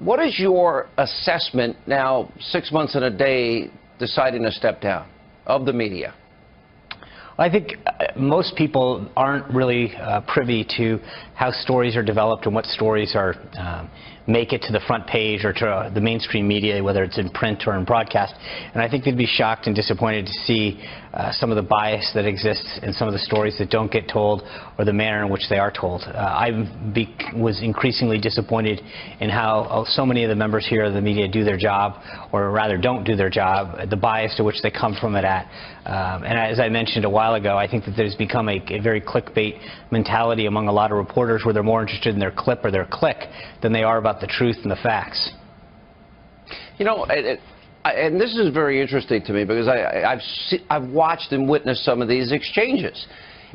What is your assessment now, 6 months and a day, deciding to step down of the media? I think most people aren't really privy to how stories are developed and what stories are make it to the front page or to the mainstream media, whether it's in print or in broadcast. And I think they'd be shocked and disappointed to see some of the bias that exists in some of the stories that don't get told or the manner in which they are told. I was increasingly disappointed in how so many of the members here of the media do their job, or rather don't do their job, the bias to which they come from it at. And as I mentioned a while ago, I think that there's become a very clickbait mentality among a lot of reporters where they're more interested in their clip or their click than they are about the truth and the facts. You know, and this is very interesting to me because I've watched and witnessed some of these exchanges.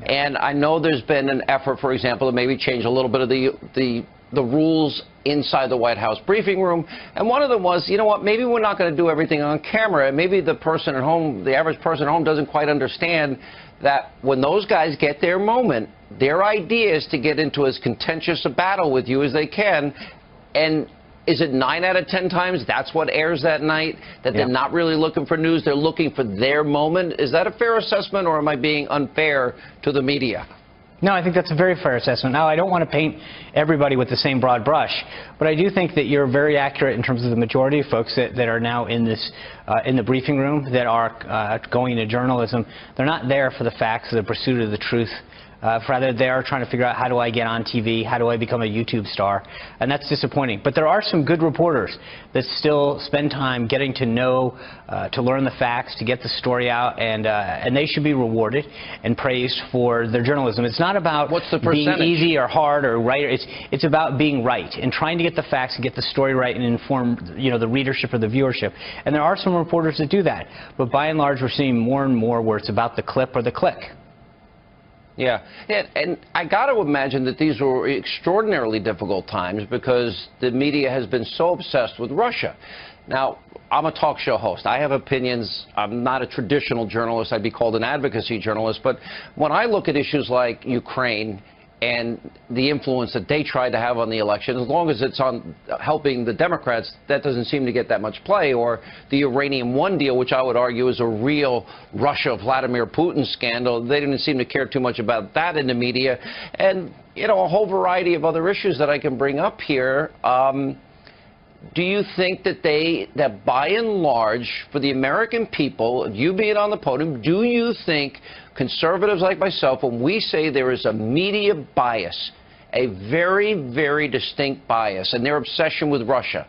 And I know there's been an effort, for example, to maybe change a little bit of the rules inside the White House briefing room. And one of them was, you know what, maybe we're not going to do everything on camera. And maybe the person at home, the average person at home, doesn't quite understand that when those guys get their moment, their idea is to get into as contentious a battle with you as they can. And is it 9 out of 10 times that's what airs that night? That they're not really looking for news, they're looking for their moment? Is that a fair assessment, or am I being unfair to the media? No, I think that's a very fair assessment. Now, I don't want to paint everybody with the same broad brush, but I do think that you're very accurate in terms of the majority of folks that are now in this in the briefing room that are going into journalism. They're not there for the facts or the pursuit of the truth. Rather, they are trying to figure out, how do I get on TV? How do I become a YouTube star? And that's disappointing. But there are some good reporters that still spend time getting to know, to learn the facts, to get the story out, and they should be rewarded and praised for their journalism. It's not about being easy or hard or right. It's about being right and trying to get the facts and get the story right and inform, you know, the readership or the viewership. And there are some reporters that do that. But by and large, we're seeing more and more where it's about the clip or the click. Yeah, and I got to imagine that these were extraordinarily difficult times because the media has been so obsessed with Russia. Now, I'm a talk show host. I have opinions. I'm not a traditional journalist. I'd be called an advocacy journalist. But when I look at issues like Ukraine and the influence that they tried to have on the election, as long as it's on helping the Democrats, that doesn't seem to get that much play. Or the Uranium One deal, which I would argue is a real Russia-Vladimir Putin scandal. They didn't seem to care too much about that in the media. And, you know, a whole variety of other issues that I can bring up here. Do you think that by and large, for the American people, you being on the podium, do you think conservatives like myself, when we say there is a media bias, a very, very distinct bias, and their obsession with Russia,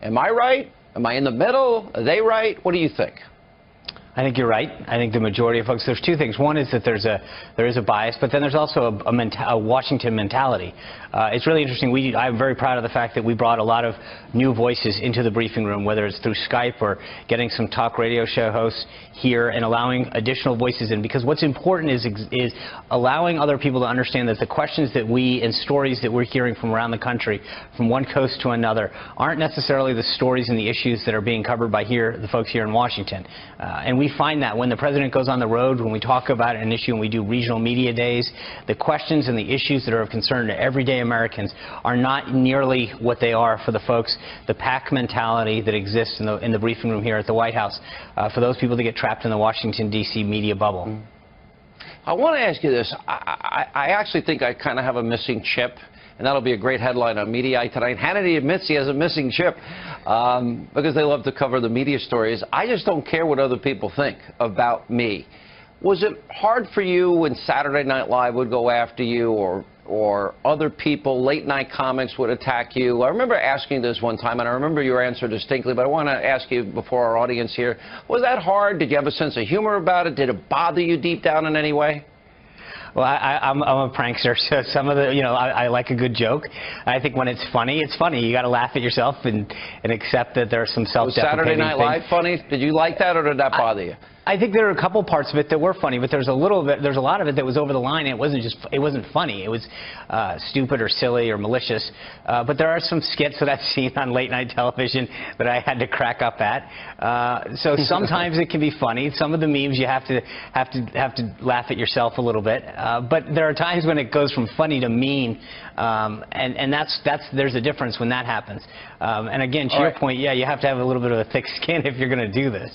am I right? Am I in the middle? Are they right? What do you think? I think you're right. I think the majority of folks, there's two things. One is that there is a bias, but then there's also a Washington mentality. It's really interesting. I'm very proud of the fact that we brought a lot of new voices into the briefing room, whether it's through Skype or getting some talk radio show hosts here and allowing additional voices in. Because what's important is allowing other people to understand that the questions that and stories that we're hearing from around the country, from one coast to another, aren't necessarily the stories and the issues that are being covered by the folks here in Washington. And we find that when the president goes on the road, when we talk about an issue and we do regional media days, the questions and the issues that are of concern to everyday Americans are not nearly what they are for the folks, the pack mentality that exists in the briefing room here at the White House, for those people that get trapped in the Washington, D.C. media bubble. I want to ask you this. I actually think I kind of have a missing chip. And that'll be a great headline on Media tonight. Hannity admits he has a missing chip because they love to cover the media stories. I just don't care what other people think about me. Was it hard for you when Saturday Night Live would go after you, or other people, late night comics would attack you? I remember asking this one time, and I remember your answer distinctly, but I want to ask you before our audience here, was that hard? Did you have a sense of humor about it? Did it bother you deep down in any way? Well, I'm a prankster, so some of the, you know, I like a good joke. I think when it's funny, it's funny. You got to laugh at yourself and accept that there's some self-deprecating Was Saturday Night Live funny? Did you like that, or did that bother you? I think there were a couple parts of it that were funny, but there's a lot of it that was over the line. And it wasn't funny. It was stupid or silly or malicious. But there are some skits that I've seen on late night television that I had to crack up at. So sometimes it can be funny. Some of the memes you have to laugh at yourself a little bit. But there are times when it goes from funny to mean, and there's a difference when that happens. And again, to your point, yeah, you have to have a little bit of a thick skin if you're going to do this.